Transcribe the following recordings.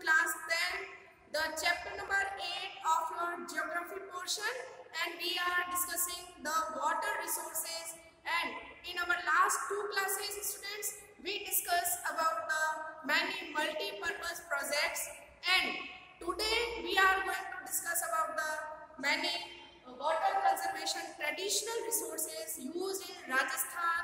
class 10, the chapter number 8 of your geography portion, and we are discussing the water resources. And in our last two classes, students, we discussed about the many multi-purpose projects, and today we are going to discuss about the many water conservation traditional resources used in Rajasthan,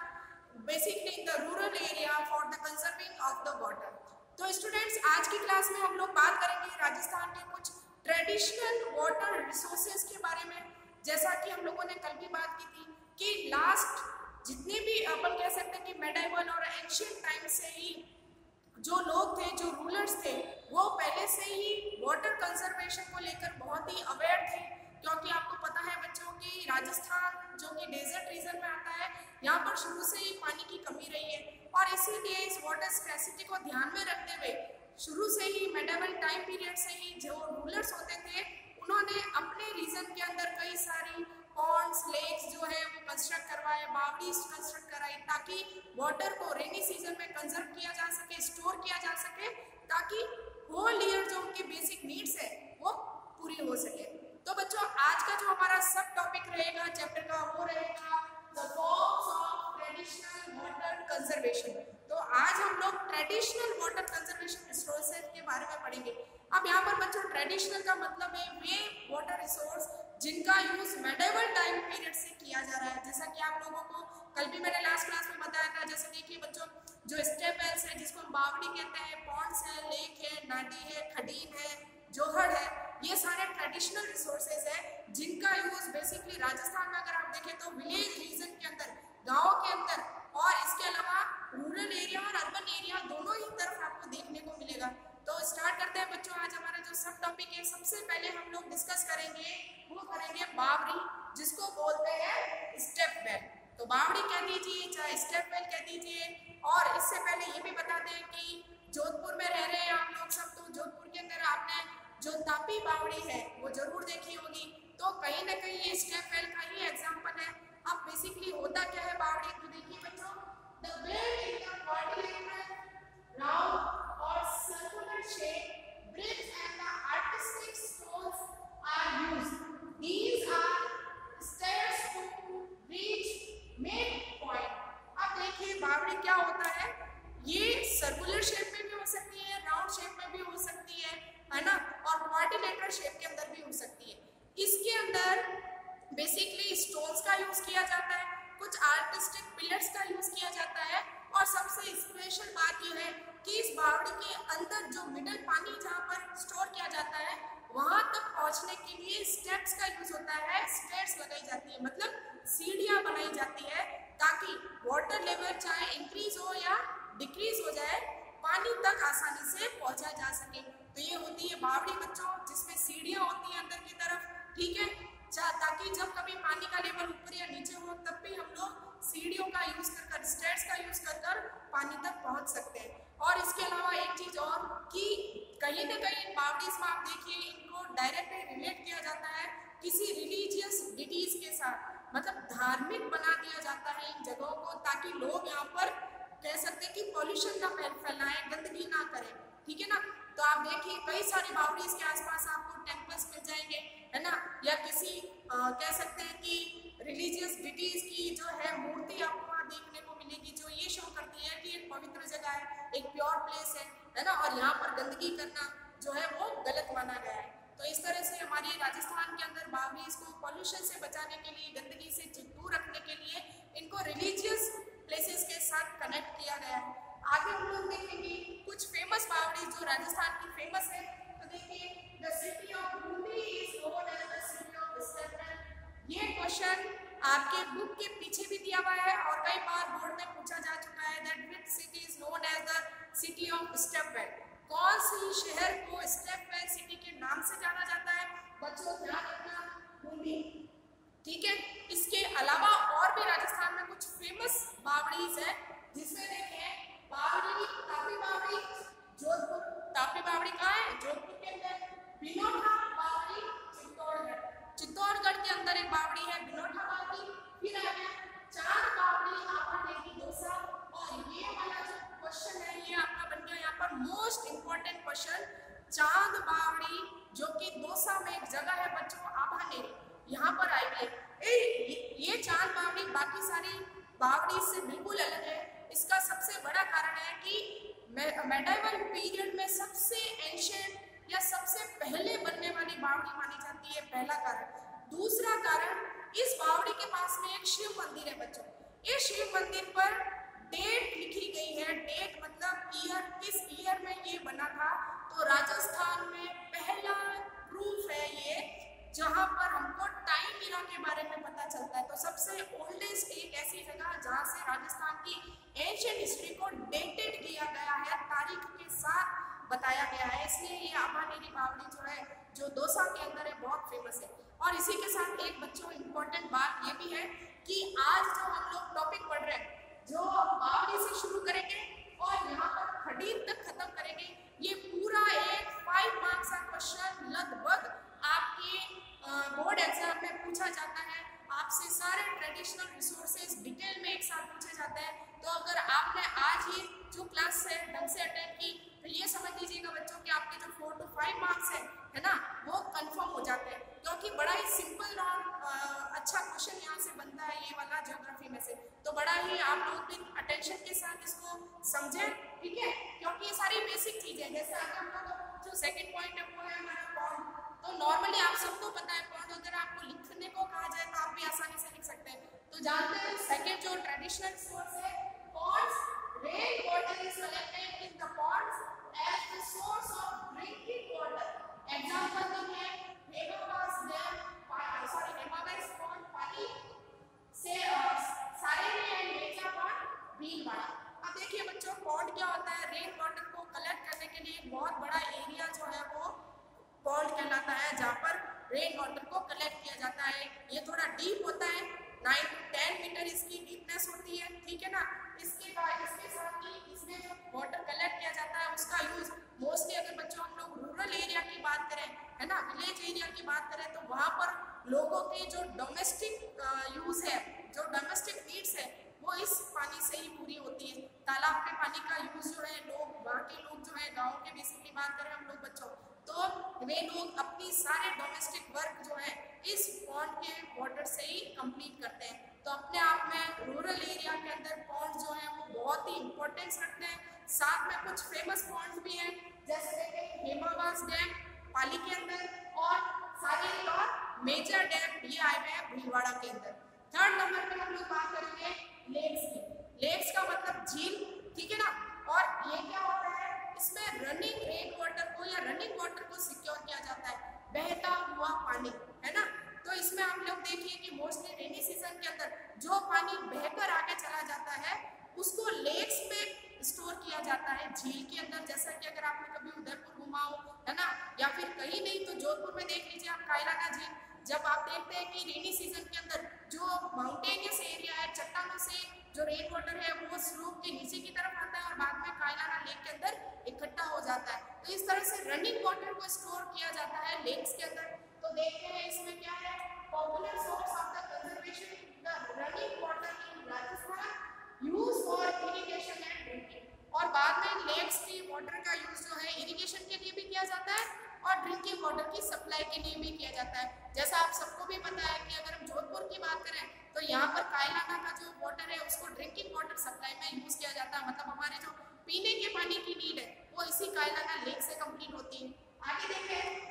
basically in the rural area for the conserving of the water. तो students, आज की class में हम लोग बात करेंगे राजस्थान के कुछ ट्रेडिशनल वाटर रिसोर्सेज के बारे में। जैसा कि हम लोगों ने कल भी बात की थी कि लास्ट जितने भी अपन कह सकते हैं कि मेडाइवल और एंशियंट टाइम से ही जो लोग थे, जो रूलर्स थे, वो पहले से ही वाटर कंजर्वेशन को लेकर बहुत ही अवेयर थे, क्योंकि आपको पता है बच्चों की राजस्थान जो कि डेजर्ट रीजन में आता है, यहाँ पर शुरू से ही पानी की कमी रही है और इसीलिए इस वाटर स्कैर्सिटी को ध्यान में रखते हुए शुरू से ही मेडाइवल टाइम पीरियड से ही जो रूलर्स होते थे, उन्होंने अपने रीजन के अंदर कई सारी पॉन्ड्स, लेक्स जो है वो कंस्ट्रक्ट करवाए, बावड़ीज कंस्ट्रक्ट कराई, ताकि वाटर को रेनी सीजन में कंजर्व किया जा सके, स्टोर किया जा सके, ताकि होल ईयर जो उनकी बेसिक नीड्स है वो पूरी हो सके। तो बच्चों, आज का जो हमारा सब टॉपिक रहेगा चैप्टर का, वो रहेगा the forms of traditional water conservation. तो आज हम लोग ट्रेडिशनल वाटर कंजर्वेशन रिसोर्सेज के बारे में पढ़ेंगे। अब यहाँ पर बच्चों, ट्रेडिशनल का मतलब है वे वाटर रिसोर्स जिनका यूज मेडाइवल टाइम पीरियड से किया जा रहा है। जैसा कि आप लोगों को कल भी मैंने लास्ट क्लास में बताया था, जैसे देखिए बच्चों, जो स्टेप वेल्स है जिसको हम बावड़ी कहते हैं, पॉन्ड्स है, लेक है, नदी है, खडीन है, जोहड़ है, ये सारे ट्रेडिशनल रिसोर्सेज है जिनका यूज बेसिकली राजस्थान में अगर आप देखें तो विलेज रीजन के अंदर, गाँव के अंदर, और इसके अलावा रूरल एरिया और अर्बन एरिया दोनों ही तरफ आपको देखने को मिलेगा। तो स्टार्ट करते हैं बच्चों, आज हमारा जो सब टॉपिक है, सबसे पहले हम लोग डिस्कस करेंगे, वो करेंगे बावड़ी, जिसको बोलते हैं स्टेप वेल। तो बावड़ी कह दीजिए, चाहे स्टेप वेल कह दीजिए। और इससे पहले ये भी बता दें कि जोधपुर में रह रहे हैं आप लोग सब, तो जोधपुर के अंदर आपने जो तापी बावड़ी है वो जरूर देखी होगी। तो कहीं ना कहीं ये स्टेप वेल का ही एग्जाम्पल है। अब बेसिकली होता क्या है बावड़ी, तो देखिए बच्चों, the well is the quadrilateral round और circular shape bridge and the artistic stones are used. These are stairs to reach mid point. अब देखिए बावड़ी क्या होता है, ये सर्कुलर शेप में भी हो सकती है, राउंड शेप में भी हो सकती है ना, और क्वाड्रिलेटरल शेप के अंदर भी हो सकती है। इसके अंदर बेसिकली स्टोन्स का यूज किया जाता है, कुछ आर्टिस्टिक पिलर्स का यूज किया जाता है, और सबसे स्पेशल बात यह है कि इस बावड़ी के अंदर जो मिडल पानी जहाँ पर स्टोर किया जाता है, वहां तक पहुंचने के लिए स्टेप्स का यूज होता है, स्टेयर्स लगाई जाती है, मतलब सीढ़ियां बनाई जाती है, ताकि वाटर लेवल चाहे इंक्रीज हो या डिक्रीज हो जाए, पानी तक आसानी से पहुंचा जा सके। तो ये होती है बावड़ी बच्चों, जिसमें सीढ़ियां होती हैं अंदर की तरफ, ठीक है, ताकि जब कभी पानी का लेवल ऊपर या नीचे हो तब भी हम लोग सीढ़ियों का यूज कर, स्टेयर्स का यूज कर पानी तक पहुंच सकते हैं। और इसके अलावा एक चीज और कि कहीं ना कहीं बावड़ीज में आप देखिए, इनको डायरेक्टली रिलेट किया जाता है किसी रिलीजियस डिटीज के साथ, मतलब धार्मिक बना दिया जाता है इन जगहों को, ताकि लोग यहाँ पर कह सकते हैं कि पॉल्यूशन ना फैलाएं, गंदगी ना करें, ठीक है ना। तो आप देखिए कई सारी बावड़ीज के आसपास आपको टेम्पल्स मिल जाएंगे, है ना, या किसी कह सकते हैं कि रिलीजियस डिटीज की जो है मूर्ति आपको वहाँ देखने को मिलेगी, जो ये शो करती है कि एक पवित्र जगह है, एक प्योर प्लेस है ना, और यहाँ पर गंदगी करना जो है वो गलत माना गया है। तो इस तरह से हमारे राजस्थान के अंदर बावड़ीज को पॉल्यूशन से बचाने के लिए, गंदगी से दूर रखने के लिए इनको रिलीजियस प्लेसेस के साथ कनेक्ट किया गया है। आगे हम लोग देखेंगे कुछ फेमस बावड़ी जो राजस्थान की फेमस है। तो देखिए, the city of Bundi is known as the city of step well. ये क्वेश्चन आपके बुक के पीछे भी दिया हुआ है और कई बार बोर्ड में पूछा जा चुका है, that which city is known as the city of step well. कौन सी शहर को स्टेप वेल सिटी के नाम से जाना जाता है? बच्चों ध्यान रखना, बूंदी, ठीक है। इसके अलावा और भी राजस्थान में कुछ फेमस बावड़ीज है, जिसमें देखें बावड़ी, तापी बावड़ी, जोधपुर, तापी बावड़ी कहाँ है? जोधपुर के अंदर। बिनोठा बावड़ी चित्तौड़गढ़, चित्तौड़गढ़ के अंदर एक बावड़ी है बिनोठा बावड़ी। फिर आ गया चांद बावड़ी आपका देगी दौसा, बावड़ी से बिल्कुल अलग है। इसका सबसे बड़ा कारण है कि मेडाइवल पीरियड में सबसे एंशिएंट या सबसे पहले बनने वाली बावड़ी मानी जाती है, पहला कारण। दूसरा कारण, इस बावड़ी के पास में एक शिव मंदिर है बच्चों। इस शिव मंदिर पर डेट लिखी गई है। डेट मतलब ईयर, किस ईयर में ये बना था। तो राजस्थान में पहला प्रूफ है ये, जहां पर हमको टाइम इरा के बारे में पता चलता है। तो सबसे ओल्डेस्ट एक ऐसी जगह जहां से राजस्थान की एंशिएंट हिस्ट्री को डेटेड किया गया है, तारीख के साथ बताया गया है। इसलिए ये आबानेरी बावड़ी जो है, जो दौसा के अंदर है, बहुत फेमस है। और इसी के साथ एक बच्चों इम्पोर्टेंट बात ये भी है कि आज जो हम लोग टॉपिक पढ़ रहे हैं, जो बावड़ी से शुरू करेंगे और यहाँ पर खडीर तक खत्म करेंगे, ये पूरा एक 5 मार्क्स का क्वेश्चन लगभग आपके बोर्ड एग्जाम में पूछा जाता है। आपसे सारे ट्रेडिशनल रिसोर्सेज डिटेल में एक साथ पूछे जाते हैं। तो अगर आपने आज ये जो क्लास है ढंग से अटेंड की, तो ये समझ लीजिएगा बच्चों कि आपके जो 4 to 5 मार्क्स है ना, वो कंफर्म हो जाते हैं। क्योंकि बड़ा ही सिंपल और अच्छा क्वेश्चन यहाँ से बनता है ये वाला ज्योग्राफी में से। तो बड़ा ही आप लोग भी अटेंशन के साथ इसको समझें, ठीक है, क्योंकि ये सारी बेसिक चीजें। जैसे अगर हम लोग जो सेकंड पॉइंट है वो है हमारा पॉन्ड। तो नॉर्मली आप सबको पता है पॉन्ड, अगर आपको लिखने को कहा जाए तो आप भी आसानी से लिख सकते हैं। तो जानते हैं सेकंड जो ट्रेडिशनल सोर्स है, ponds, rain water is collected in the ponds as the source of drinking water. Example देखिए, हेमावास डैम, हेमावास पॉन्ड, पानी से सारेनी एंड मेचा पॉन्ड, भीलवाड़ा। अब देखिए बच्चों, पॉन्ड क्या होता है? रेन वाटर को कलेक्ट करने के लिए बहुत बड़ा एरिया जो है वो पॉन्ड कहलाता है, जहाँ पर रेन वाटर को कलेक्ट किया जाता है। ये थोड़ा डीप होता है, 9 to 10 मीटर इसकी डीपनेस होती है, ठीक है ना। इसके बाद इसके साथ ही इसमें जो वाटर कलेक्ट किया जाता है उसका यूज मोस्टली, अगर बच्चों हम लोग रूरल एरिया की बात करें, है ना, विलेज एरिया की बात करें, तो वहाँ पर लोगों की जो डोमेस्टिक यूज है, जो डोमेस्टिक नीड्स है, वो इस पानी से ही पूरी होती है। तालाब के पानी का यूज जो है लोग, वहाँ के लोग जो है, गाँव के बेसिकली बात करें हम लोग बच्चों, तो वे लोग अपनी सारे डोमेस्टिक वर्क जो है इस पॉन्ड के वाटर से ही कंप्लीट करते हैं। तो अपने आप में रूरल एरिया के अंदर पॉन्ड जो है वो बहुत ही इंपॉर्टेंस रखते हैं। साथ में कुछ फेमस पॉन्ड्स भी हैं, जैसे देखें हेमावास डैम पाली के अंदर, और सारेनी और मेजर डैम ये आए हुए हैं भीलवाड़ा के अंदर। थर्ड नंबर पे हम लोग बात करेंगे लेक्स की। लेक्स का मतलब झील, ठीक है ना। और ये क्या होता है, इसमें रनिंग रेन वाटर को या रनिंग वाटर को सिक्योर किया जाता है, बहता हुआ पानी, है ना। तो इसमें हम लोग देखिए कि मोस्टली रेनी सीजन के अंदर जो पानी बहकर आगे चला जाता है उसको लेक्स में स्टोर किया जाता है, झील के अंदर। जैसा कि अगर आपने कभी उदयपुर घुमा हो, है ना, या फिर कहीं नहीं तो जोधपुर में देख लीजिए आप कायलाना झील। जब आप देखते हैं कि रेनी सीजन के अंदर जो माउंटेनियस एरिया है, चट्टानों से जो रेन वाटर है वो स्लोप के नीचे की तरफ आता है और बाद में कायलाना लेक के अंदर इकट्ठा हो जाता है। तो इस तरह से रनिंग वाटर को स्टोर किया जाता है लेक्स के अंदर। तो देखते हैं इसमें क्या है, popular source of the conservation the running water in Rajasthan use for irrigation and drinking. और बाद में लेक्स की वाटर का यूज जो है इरिगेशन के लिए भी किया जाता है और ड्रिंकिंग वाटर की सप्लाई के लिए भी किया जाता है। जैसा आप सबको भी पता है कि अगर हम जोधपुर की बात करें तो यहाँ पर कायलाना का जो वाटर है उसको ड्रिंकिंग वाटर सप्लाई में यूज किया जाता है। मतलब हमारे जो पीने के पानी की नीड है वो इसी कायलाना लेक से कंप्लीट होती है। आगे देखें,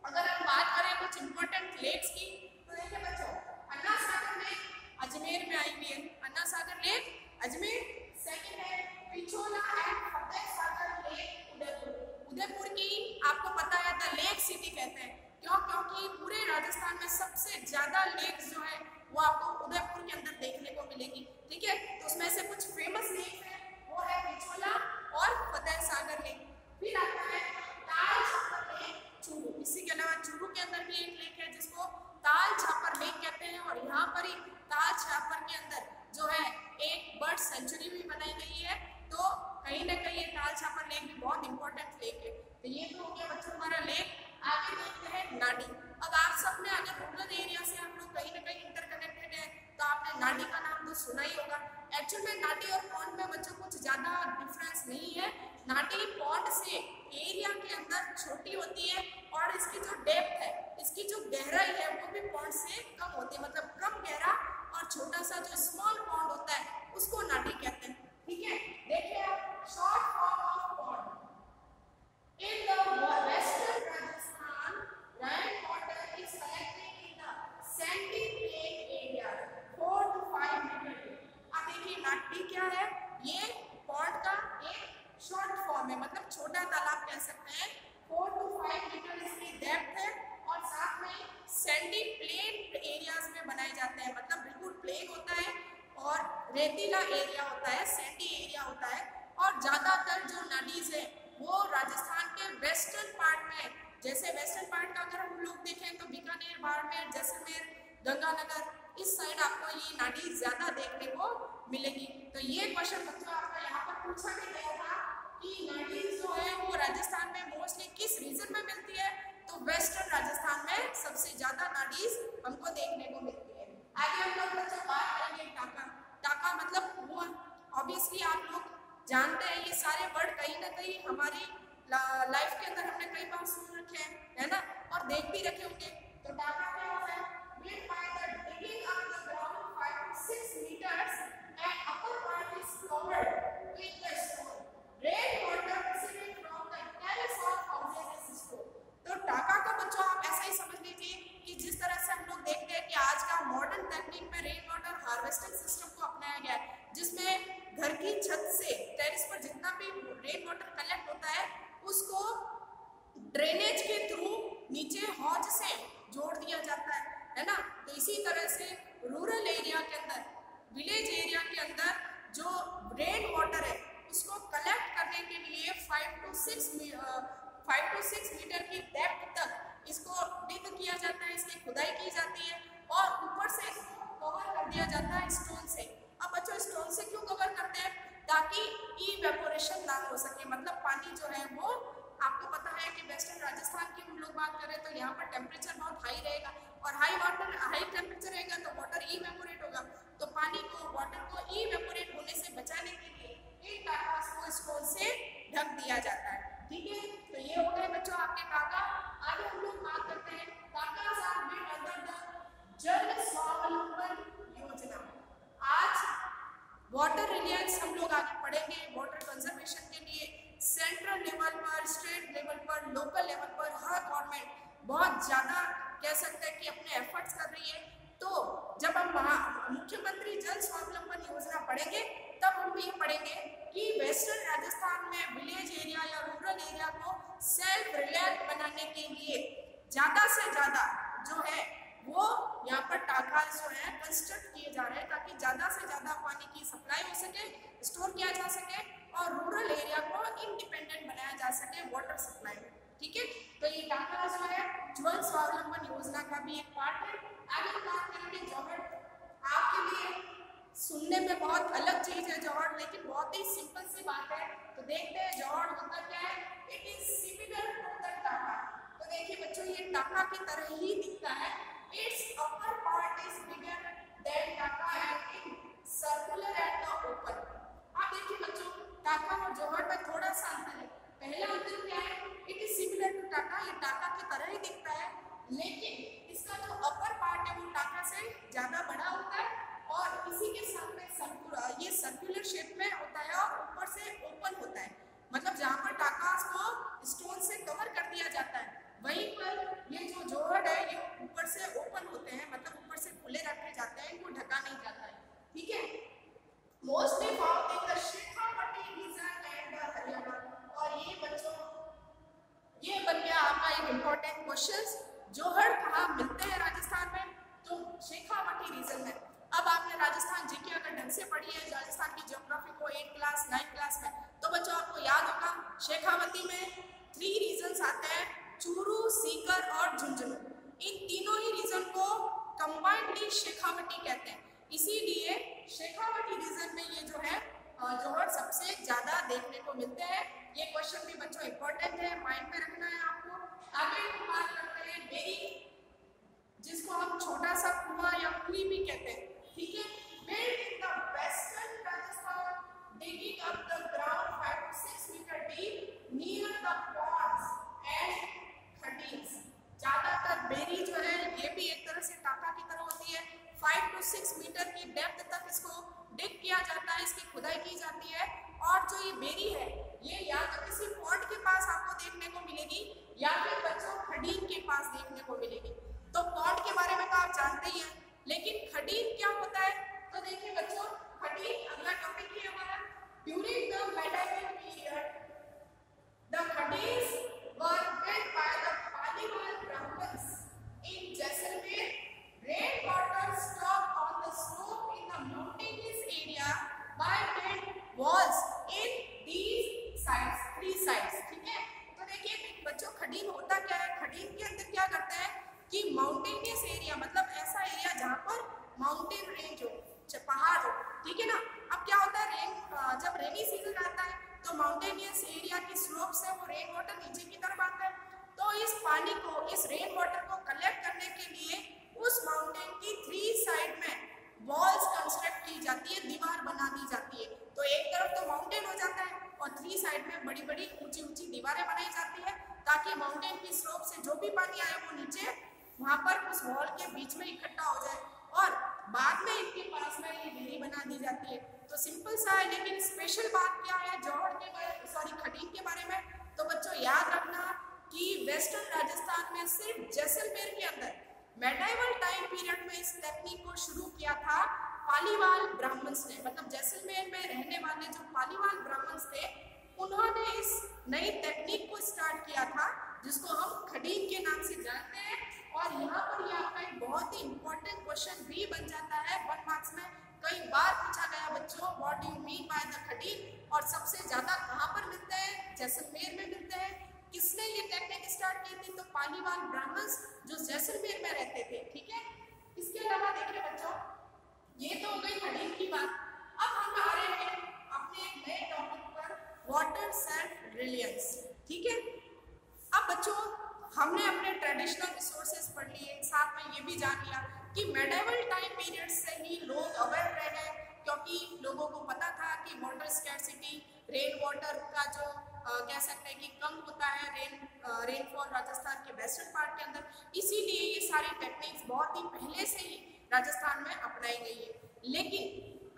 अगर हम बात करें कुछ इंपॉर्टेंट लेक्स की, तो देखिए बच्चों, अन्ना सागर लेक अजमेर में आई हुई है। अन्ना सागर लेक अजमेर। सेकंड है पिछोला एंड फतेह सागर लेक उदयपुर। उदयपुर की आपको पता है द लेक सिटी कहते हैं, क्यों? क्योंकि पूरे राजस्थान में सबसे ज्यादा लेक्स जो है वो आपको उदयपुर के अंदर देखने को मिलेगी, ठीक है। तो उसमें से कुछ फेमस लेक है, वो है पिछोला और फतेह सागर लेक। फिर आता है ताल छापर लेक चूरू। इसी के अलावा चूरू के अंदर भी एक लेक है जिसको ताल छापर लेक कहते हैं, और यहाँ पर ही ताल छापर के अंदर जो है एक बर्ड सेंचुरी भी बनाई गई है। तो कहीं ना कहीं ये ताल छापर लेक भी बहुत इंपॉर्टेंट लेक है। तो ये तो हो गया बच्चों हमारा लेक। आगे देखते हैं नाडी। अब आप सबने अगर रूरल एरिया से हम लोग कहीं ना कहीं इंटरकनेक्टेड है तो आपने नाडी का नाम तो सुना ही होगा। एक्चुअल में नाडी और पॉन्ड में बच्चों कुछ ज्यादा डिफरेंस नहीं है। नाडी पॉन्ड से एरिया के अंदर छोटी होती है और इसकी जो डेप्थ है, इसकी जो गहराई है वो भी पॉन्ड से कम होती है। मतलब कम गहरा और छोटा सा जो स्मॉल पॉन्ड होता है उसको नदी कहते हैं। ठीक है, देखिए आप short form of pond in the western Rajasthan, rainwater is collected in the sandy plain area 4 to 5 metre. अब देखिए नाटी क्या है, ये पॉन्ड का एक शॉर्ट फॉर्म है, मतलब छोटा तालाब कह सकते हैं। 4 to 5 मीटर इसकी डेप्थ है और साथ में सैंडी प्लेन एरियाज में बनाए जाते हैं, मतलब बिल्कुल प्लेन होता है और रेतीला एरिया होता है, सैंडी एरिया होता है। और ज्यादातर जो नदीज है वो राजस्थान के वेस्टर्न पार्ट में, जैसे वेस्टर्न पार्ट का अगर हम लोग देखें तो बीकानेर, बाड़मेर, जैसलमेर, गंगानगर, इस साइड आपको ये नदी ज्यादा देखने को मिलेगी। तो ये क्वेश्चन बच्चों आपका यहाँ पर पूछा भी गया था कि नदी जो है वो राजस्थान में मोस्टली किस रीजन में मिलती है, तो वेस्टर्न राजस्थान में सबसे ज्यादा नदी हमको देखने को मिलती है। आगे हम लोग बच्चों बात करेंगे टाका। टाका मतलब वो ऑब्वियसली आप लोग जानते हैं, ये सारे वर्ड कहीं ना कहीं हमारी लाइफ के अंदर हमने कई बार सुन रखे हैं, है ना, और देख भी रखे होंगे। तो टाका क्या होता है? Built by the digging up the ground 5 to 6 meters and upper part is covered with the stone. Rainwater receiving from the terrace of houses is stored. तो टाका का बच्चों आप ऐसा ही समझ लीजिए कि जिस तरह से हम लोग देखते हैं कि आज का मॉडर्न टेक्निक में रेन वाटर हार्वेस्टिंग सिस्टम को अपनाया गया है, जिसमें घर की छत से टेरेस पर जितना भी रेन वाटर कलेक्ट होता है उसको ड्रेनेज के थ्रू नीचे हौज से जोड़ दिया जाता है ना। तो इसी तरह से रूरल एरिया के अंदर, विलेज एरिया के अंदर जो रेन वाटर है उसको कलेक्ट करने के लिए 5 to 6 मीटर की डेप्थ तक इसको डिग किया जाता है, इसकी खुदाई की जाती है और ऊपर से इसको कवर कर दिया जाता है स्टोन से। अब बच्चों स्टोन से क्यों कवर करते हैं? ताकि इवेपोरेशन ना हो सके, मतलब पानी जो है वो, आपको पता है कि वेस्टर्न राजस्थान की हम लोग बात करें तो यहाँ पर टेम्परेचर बहुत हाई रहेगा और हाई टेम्परेचर रहेगा तो वाटर इवेपोरेट होगा। तो पानी को, वाटर को इवेपोरेट होने से बचाने के लिए इन टाकास को स्टोन से ढक दिया जाता है। ठीक है, तो ये हो गए बच्चों आपके टाका। आगे हम लोग बात करते हैं टाकास आर बिल्ट अंडर द जल स्वावलंबन योजना। आज वाटर रिलायंस हम लोग आगे पढ़ेंगे। वाटर कंजर्वेशन के लिए सेंट्रल लेवल पर, स्टेट लेवल पर, लोकल लेवल पर हर गवर्नमेंट बहुत ज़्यादा कह सकते हैं कि अपने एफर्ट्स कर रही है। तो जब हम मुख्यमंत्री जल स्वावलंबन योजना पढ़ेंगे तब हम ये पढ़ेंगे कि वेस्टर्न राजस्थान में विलेज एरिया या रूरल एरिया को सेल्फ रिलायंट बनाने के लिए ज़्यादा से ज़्यादा जो है वो यहाँ पर टाकास जो है कंस्ट्रक्ट किए जा रहे हैं ताकि ज़्यादा से ज़्यादा पानी की सप्लाई हो सके, स्टोर किया जा सके और रूरल एरिया को इंडिपेंडेंट बनाया जा सके वाटर सप्लाई में। ठीक है, तो ये टाकास जो है जल स्वावलंबन योजना का भी एक पार्ट है। आगे हम बात करेंगे जोहड़। आपके लिए सुनने में बहुत अलग चीज है जोहड़, लेकिन बहुत ही सिंपल सी बात है। तो देखते हैं जोहड़ होता क्या है। It is similar to the taka. तो देखिए बच्चों ये टाका की तरह ही दिखता है। Its upper part is bigger than taka and it circular at the open। आप देखिए बच्चों टाका और जोहड़ में थोड़ा सा अंतर है। पहला अंतर क्या है? इट इज सिमिलर टू टाका, ये टाका की तरह ही दिखता है, लेकिन इसका जो अपर पार्ट है वो टाका से ज्यादा बड़ा होता है और इसी के साथ में ये सर्कुलर शेप में होता है और ऊपर से ओपन होता है। मतलब जहाँ पर टाका को स्टोन से कवर कर दिया जाता है वहीं पर ये जो जोहड़ है ये ऊपर से ओपन होते हैं, मतलब ऊपर से खुले रखे जाते हैं, इनको ढका नहीं जाता है। ठीक है, mostly found in the Shekhawati region and the Haryana. और ये बच्चों ये बन गया आपका एक इम्पोर्टेंट क्वेश्चन, जोहड़ कहाँ मिलते हैं राजस्थान में? तो शेखावटी रीजन में। अब आपने राजस्थान जीके अगर ढंग से पढ़ी है, राजस्थान की ज्योग्राफी को 8 क्लास 9 क्लास में, तो बच्चों आपको याद होगा शेखावती में 3 रीजन्स आते हैं, चूरू, सीकर और झुंझुनू। इन तीनों ही रीजन को कंबाइंडली शेखावटी कहते हैं। इसीलिए शेखावटी रीजन में ये जो है जोहड़ सबसे ज्यादा देखने को मिलते हैं। ये क्वेश्चन भी बच्चों इंपॉर्टेंट है, माइंड में रखना है आपको। आगे हम बात करते हैं बेरी, जिसको हम छोटा सा कुआं या कुई भी कहते हैं। ठीक है, built in the western Rajasthan, digging up the ground 5 to 6 meter deep near the ponds and खटीन्स। ज्यादातर बेरी जो है ये भी एक तरह से टाका की तरह होती है। 5 to 6 मीटर की डेप्थ तक इसको डिग किया जाता स्लोप से वो रेन वाटर नीचे की तरफ आता है। तो इस पानी को, इस रेन वाटर को कलेक्ट करने के लिए उस माउंटेन की 3 साइड में वॉल्स कंस्ट्रक्ट की जाती है, दीवार बना दी जाती है। तो एक तरफ तो माउंटेन हो जाता है और 3 साइड में बड़ी बड़ी ऊंची ऊंची दीवारें बनाई जाती है, ताकि माउंटेन की स्लोप से जो भी पानी आए वो नीचे वहां पर उस वॉल के बीच में इकट्ठा हो जाए, और बाद में इनके पास में ये डेयरी बना दी जाती है। तो सिंपल सा है, लेकिन स्पेशल बात क्या है जौहर के बारे, सॉरी खडीन के बारे में, तो बच्चों याद रखना कि वेस्टर्न राजस्थान में सिर्फ जैसलमेर के अंदर मेडाइवल टाइम पीरियड में इस टेक्निक को शुरू किया था पालीवाल ब्राह्मण्स ने। मतलब जैसलमेर में रहने वाले जो पालीवाल ब्राह्मण्स थे, उन्होंने इस नई टेक्निक को स्टार्ट किया था, जिसको हम खडीन के नाम से जानते हैं। और यहाँ पर ये आपका एक बहुत ही इंपॉर्टेंट क्वेश्चन भी बन जाता है 1 मार्क्स में, कई बार पूछा गया बच्चों, what do you mean by the खडीन, और सबसे ज्यादा कहाँ पर मिलते हैं, जैसलमेर में मिलते हैं। किसने ये टेक्निक स्टार्ट की थी, तो पालीवाल ब्राह्मण्स जो जैसलमेर में रहते थे, ठीक है। इसके अलावा देखिए बच्चों, ये तो हो गई खडीन की बात। अब हम आ रहे हैं अपने एक नए टॉपिक पर, वाटर सेल्फ रिलायंस, ठीक है। अब बच्चों हमने अपने ट्रेडिशनल रिसोर्सेज पढ़ लिए, साथ में ये भी जान लिया कि मेडाइवल टाइम पीरियड से ही लोग अवेयर रहे, क्योंकि लोगों को पता था कि वाटर स्कैर्सिटी, रेन वाटर का जो कह सकते हैं कि कम होता है रेनफॉल राजस्थान के वेस्टर्न पार्ट के अंदर, इसीलिए ये सारी टेक्निक्स बहुत ही पहले से ही राजस्थान में अपनाई गई है। लेकिन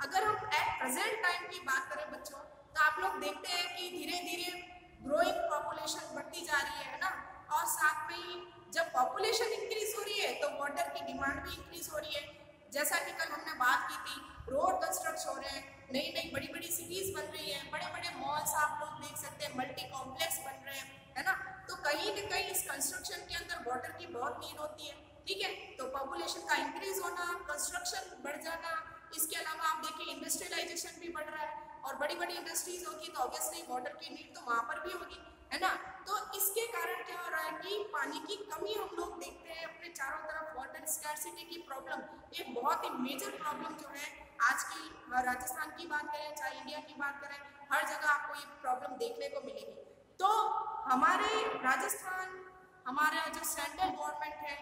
अगर हम एट प्रेजेंट टाइम की बात करें बच्चों, तो आप लोग देखते हैं कि धीरे धीरे ग्रोइंग पॉपुलेशन बढ़ती जा रही है ना, और साथ में ही जब पॉपुलेशन इंक्रीज हो रही है तो वाटर की डिमांड भी इंक्रीज हो रही है। जैसा कि कल हमने बात की थी, रोड कंस्ट्रक्ट हो रहे हैं, नई नई बड़ी बड़ी सिटीज बन रही है, बड़े बड़े मॉल्स आप लोग देख सकते हैं, मल्टी कॉम्प्लेक्स बन रहे हैं, है ना। तो कहीं न कहीं इस कंस्ट्रक्शन के अंदर वाटर की बहुत नीड होती है, ठीक है। तो पॉपुलेशन का इंक्रीज होना, कंस्ट्रक्शन बढ़ जाना, इसके अलावा आप देखिए इंडस्ट्रियलाइजेशन भी बढ़ रहा है, और बड़ी बड़ी इंडस्ट्रीज होगी तो ऑब्वियसली वाटर की नीड तो वहाँ पर भी होगी, है ना। तो इसके कारण क्या हो रहा है कि पानी की कमी हम लोग देखते हैं अपने चारों तरफ, वाटर स्कैर्सिटी की प्रॉब्लम एक बहुत ही मेजर प्रॉब्लम जो है आज की राजस्थान की बात करें चाहे इंडिया की बात करें, हर जगह आपको ये प्रॉब्लम देखने को मिलेगी। तो हमारे राजस्थान, हमारा जो सेंट्रल गवर्नमेंट है,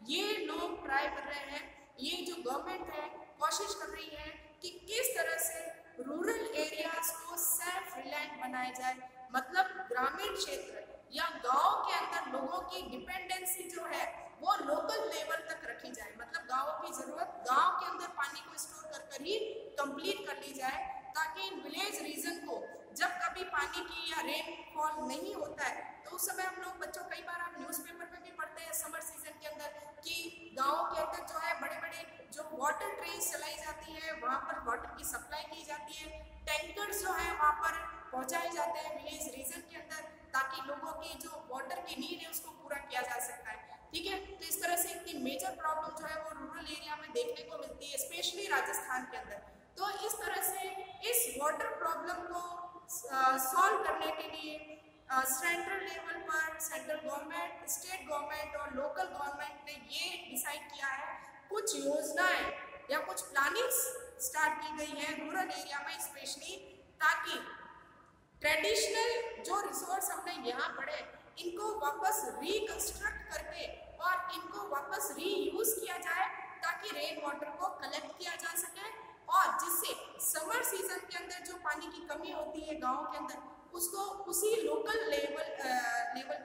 ये लोग ट्राई कर रहे हैं, ये जो गवर्नमेंट है कोशिश कर रही है कि किस तरह से रूरल एरियाज को सेल्फ रिलायंट बनाया जाए, मतलब ग्रामीण क्षेत्र या गांव के अंदर लोगों की डिपेंडेंसी जो है वो लोकल लेवल तक रखी जाए, मतलब गांवों की जरूरत गांव के अंदर पानी को स्टोर कर ही कंप्लीट कर ली जाए, ताकि इन विलेज रीजन को जब कभी पानी की या रेनफॉल नहीं होता है तो उस समय हम लोग बच्चों, कई बार आप न्यूज़पेपर में भी पढ़ते हैं समर सीजन के अंदर कि गाँव के अंदर जो है बड़े बड़े जो वाटर ट्रेन्स चलाई जाती है, वहाँ पर वाटर की सप्लाई की जाती है, टैंकर्स जो है वहाँ पर पहुँचाए जाते हैं विलेज रीजन के अंदर, ताकि लोगों की जो वाटर की नीड है उसको पूरा किया जा सकता है, ठीक है। तो इस तरह से इतनी मेजर प्रॉब्लम जो है वो रूरल एरिया में देखने को मिलती है, स्पेशली राजस्थान के अंदर। तो इस तरह से इस वाटर प्रॉब्लम को सॉल्व करने के लिए सेंट्रल लेवल पर सेंट्रल गवर्नमेंट, स्टेट गवर्नमेंट और लोकल गवर्नमेंट ने ये डिसाइड किया है, कुछ योजनाएं या कुछ प्लानिंग्स स्टार्ट की गई है रूरल एरिया में स्पेशली, ताकि ट्रेडिशनल जो रिसोर्स हमने यहाँ पढ़े इनको वापस रिकंस्ट्रक्ट करके और इनको वापस रीयूज किया जाए, ताकि रेन वाटर को कलेक्ट किया जा सके, और जिससे समर सीजन के अंदर जो पानी की कमी होती है गाँव के अंदर उसको उसी लोकल लेवल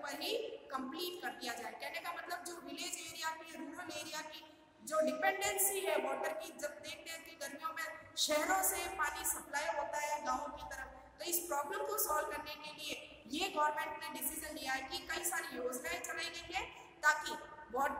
पर ही कंप्लीट कर दिया जाए। कहने का मतलब जो विलेज एरिया की, रूरल एरिया की जो डिपेंडेंसी है वाटर की, जब देखते हैं कि गर्मियों में शहरों से पानी सप्लाई होता है गाँव की तरफ, तो इस प्रॉब्लम को सॉल्व करने के लिए ये गवर्नमेंट ने डिसीजन लिया है कि कई सारी योजनाएं चलाई गई है, ताकि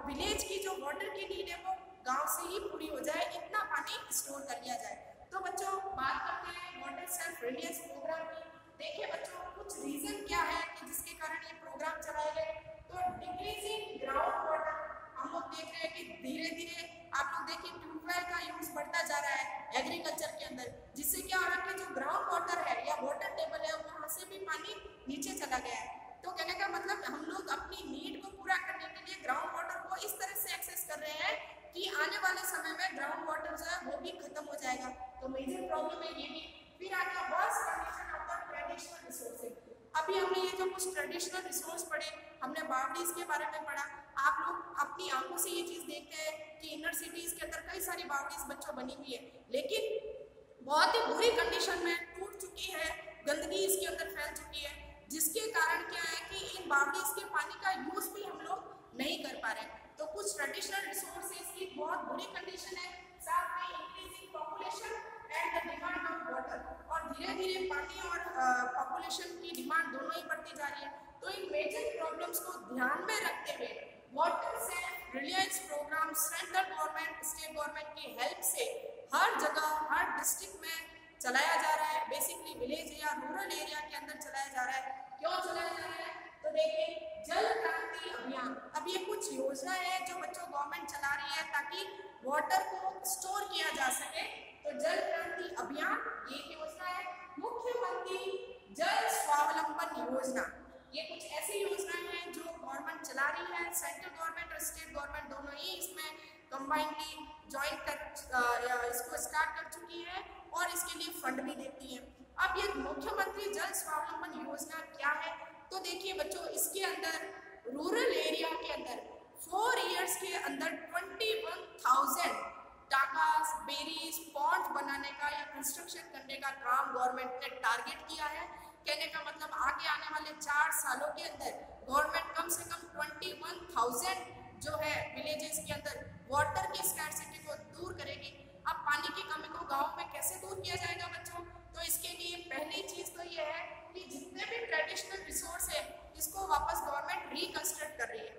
विलेज की जो वाटर की नीड है वो गांव से ही पूरी हो जाए, इतना पानी स्टोर कर लिया जाए। तो बच्चों बात करते हैं वाटर सेल्फ रिलायंस प्रोग्राम की। देखिए बच्चों, कुछ रीजन क्या है कि जिसके कारण ये प्रोग्राम चलाए गए, तो डिक्रीजिंग ग्राउंड वाटर, हम लोग देख रहे हैं कि धीरे धीरे आप लोग देखिए ट्यूबवेल का यूज बढ़ता जा रहा है एग्रीकल्चर के अंदर, जिससे क्या हो रहा है कि जो ग्राउंड वाटर है या वाटर टेबल है वहाँ से भी पानी नीचे चला गया है। तो कहने का मतलब हम लोग अपनी नीड को पूरा करने के लिए ग्राउंड वाटर को इस तरह से एक्सेस कर रहे हैं कि आने वाले समय में ग्राउंड वाटर जो है वो भी खत्म हो जाएगा। तो मेजर प्रॉब्लम है ये भी। फिर आगे worst condition of the traditional resources. अभी हमने ये जो कुछ ट्रेडिशनल रिसोर्स पढ़े, हमने बावड़ीज के बारे में पढ़ा। आप लोग अपनी आंखों से ये चीज देखते हैं कि इनर सिटीज के अंदर कई सारी बावड़ीज बच्चों बनी हुई है, लेकिन बहुत ही बुरी कंडीशन में टूट चुकी है, गंदगी इसके अंदर फैल चुकी है, जिसके कारण क्या है कि इन बावड़ीज के पानी का यूज भी हम लोग नहीं कर पा रहे। तो कुछ ट्रेडिशनल रिसोर्सेज की बहुत बुरी कंडीशन है, साथ में increasing population and the demand of water, और धीरे धीरे पानी और पॉपुलेशन की डिमांड दोनों ही बढ़ती जा रही है। तो इन मेजर प्रॉब्लम्स को ध्यान में रखते हुए water self reliance programme central government state government की हेल्प से हर जगह हर डिस्ट्रिक्ट में चलाया जा रहा है। बेसिकली विलेज या रूरल एरिया के अंदर चलाया जा रहा है। क्यों चलाया जा रहा है? तो देखिए, जल क्रांति अभियान, अब ये कुछ योजना है जो बच्चों गवर्नमेंट चला रही है ताकि वाटर को स्टोर किया जा सके। तो जल क्रांति अभियान ये योजना है। मुख्यमंत्री जल स्वावलंबन योजना, ये कुछ ऐसी योजनाएं हैं जो गवर्नमेंट चला रही है। सेंट्रल गवर्नमेंट और स्टेट गवर्नमेंट दोनों ही इसमें कंबाइनली ज्वाइन कर इसको स्टार्ट कर चुकी है और इसके लिए फंड भी देती है। अब ये मुख्यमंत्री जल स्वावलंबन योजना क्या है? तो देखिए बच्चों, इसके अंदर रूरल एरिया के अंदर 4 इयर्स के अंदर 21,000 टाकास, बेरीज, पॉन्ड बनाने का या कंस्ट्रक्शन करने का काम गवर्नमेंट ने टारगेट किया है। कहने का मतलब आगे आने वाले 4 सालों के अंदर गवर्नमेंट कम से कम 21,000 जो है विलेजेस के अंदर वाटर की स्कैर्सिटी को दूर करेगी। अब पानी की कमी को गाँव में कैसे दूर किया जाएगा बच्चों? तो इसके लिए पहली चीज तो ये है कि जितने भी ट्रेडिशनल रिसोर्स है इसको वापस गवर्नमेंट रिकंस्ट्रक्ट कर रही है।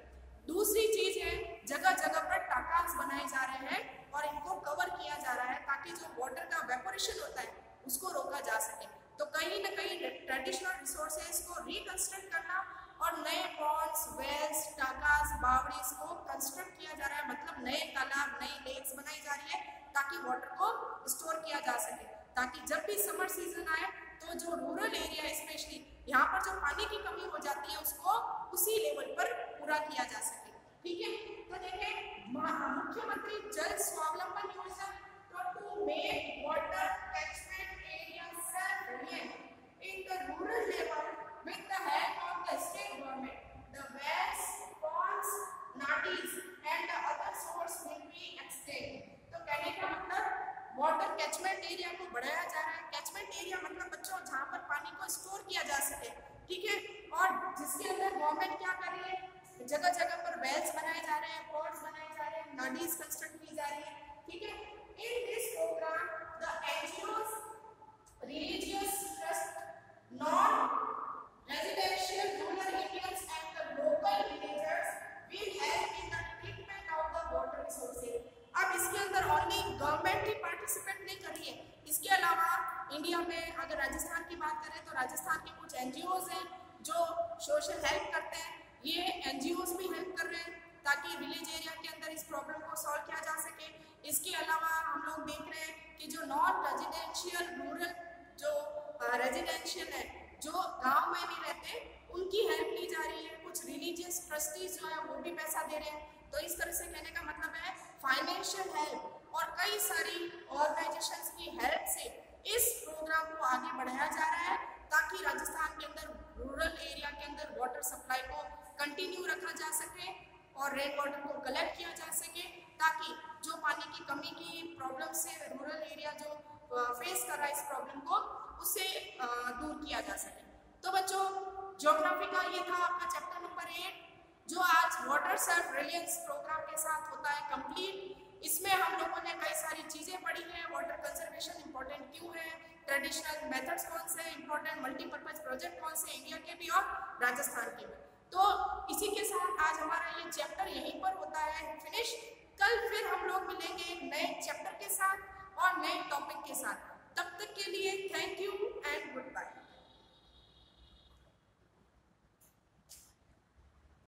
दूसरी चीज है, जगह जगह पर टाकास बनाए जा रहे हैं और इनको कवर किया जा रहा है ताकि जो वाटर का वेपोरेशन होता है उसको रोका जा सके। तो कहीं ना कहीं ट्रेडिशनल रिसोर्सेज को रिकंस्ट्रक्ट करना और नए पॉन्ड्स, वेल्स, टाकास, बावड़ीज को कंस्ट्रक्ट किया जा रहा है, मतलब नए तालाब, नई लेक्स बनाई जा रही है ताकि वाटर को स्टोर किया जा सके, ताकि जब भी समर सीजन आए तो जो रूरल एरिया स्पेशली यहाँ पर जो पानी की कमी हो जाती है उसको उसी लेवल पर पूरा किया जा सके। ठीक है, तो देखिए मुख्यमंत्री जल स्वावलंबन योजना, तो to make water catchment area self reliant in the rural level with the help of the state government, the wells, ponds, नाडीज and the other source will be extended. तो कहने का मतलब वाटर कैचमेंट एरिया को बढ़ाया जा रहा है। कैचमेंट एरिया मतलब बच्चों जहाँ पर पानी को स्टोर किया जा सके, ठीक है, और जिसके अंदर गवर्नमेंट क्या कर रही है, जगह जगह पर वेल्स बनाए जा रहे हैं, पॉन्ड्स बनाए जा रहे हैं, नाडीज कंस्ट्रक्ट की जा रही है। ठीक है, in this programme the NGOs, religious trust, non residential rural areas and the local villagers will help in the treatment of the water resources. अब इसके अंदर ओनली गवर्नमेंट ही पार्टिसिपेट नहीं कर रही है, इसके अलावा इंडिया में अगर राजस्थान की बात करें तो राजस्थान के कुछ एनजीओज हैं जो सोशल हेल्प करते हैं। ये एनजीओज भी हेल्प कर रहे हैं ताकि विलेज एरिया के अंदर इस प्रॉब्लम को सॉल्व किया जा सके। इसके अलावा हम लोग देख रहे हैं कि जो नॉन रेजिडेंशियल रूरल जो रेजिडेंशियल है, जो गांव में नहीं रहते, उनकी हेल्प ली जा रही है। कुछ रिलीजियस ट्रस्टीज जो है वो भी पैसा दे रहे हैं। तो इस तरह से कहने का मतलब है फाइनेंशियल हेल्प और कई सारी ऑर्गेनाइजेशंस की हेल्प से इस प्रोग्राम को आगे बढ़ाया जा रहा है ताकि राजस्थान के अंदर रूरल एरिया के अंदर वाटर सप्लाई को कंटिन्यू रखा जा सके और रेन वाटर को कलेक्ट किया जा सके, ताकि जो पानी की कमी की प्रॉब्लम से रूरल एरिया जो फेस कर रहा है इस प्रॉब्लम को, उससे दूर किया जा सके। तो बच्चों, ज्योग्राफी का ये था आपका चैप्टर नंबर 8 जो आज वाटर सेल्फ रिलायंस प्रोग्राम के साथ होता है कंप्लीट। इसमें हम लोगों ने कई सारी चीजें पढ़ी हैं। वाटर कंजर्वेशन इंपॉर्टेंट क्यों है, ट्रेडिशनल मेथड्स कौन से इंपॉर्टेंट, मल्टीपर्पज प्रोजेक्ट कौन से इंडिया के भी और राजस्थान के भी। तो इसी के साथ आज हमारा ये चैप्टर यहीं पर होता है फिनिश। कल फिर हम लोग मिलेंगे एक नए चैप्टर के साथ और नए टॉपिक के साथ। तब तक के लिए thank you and good bye.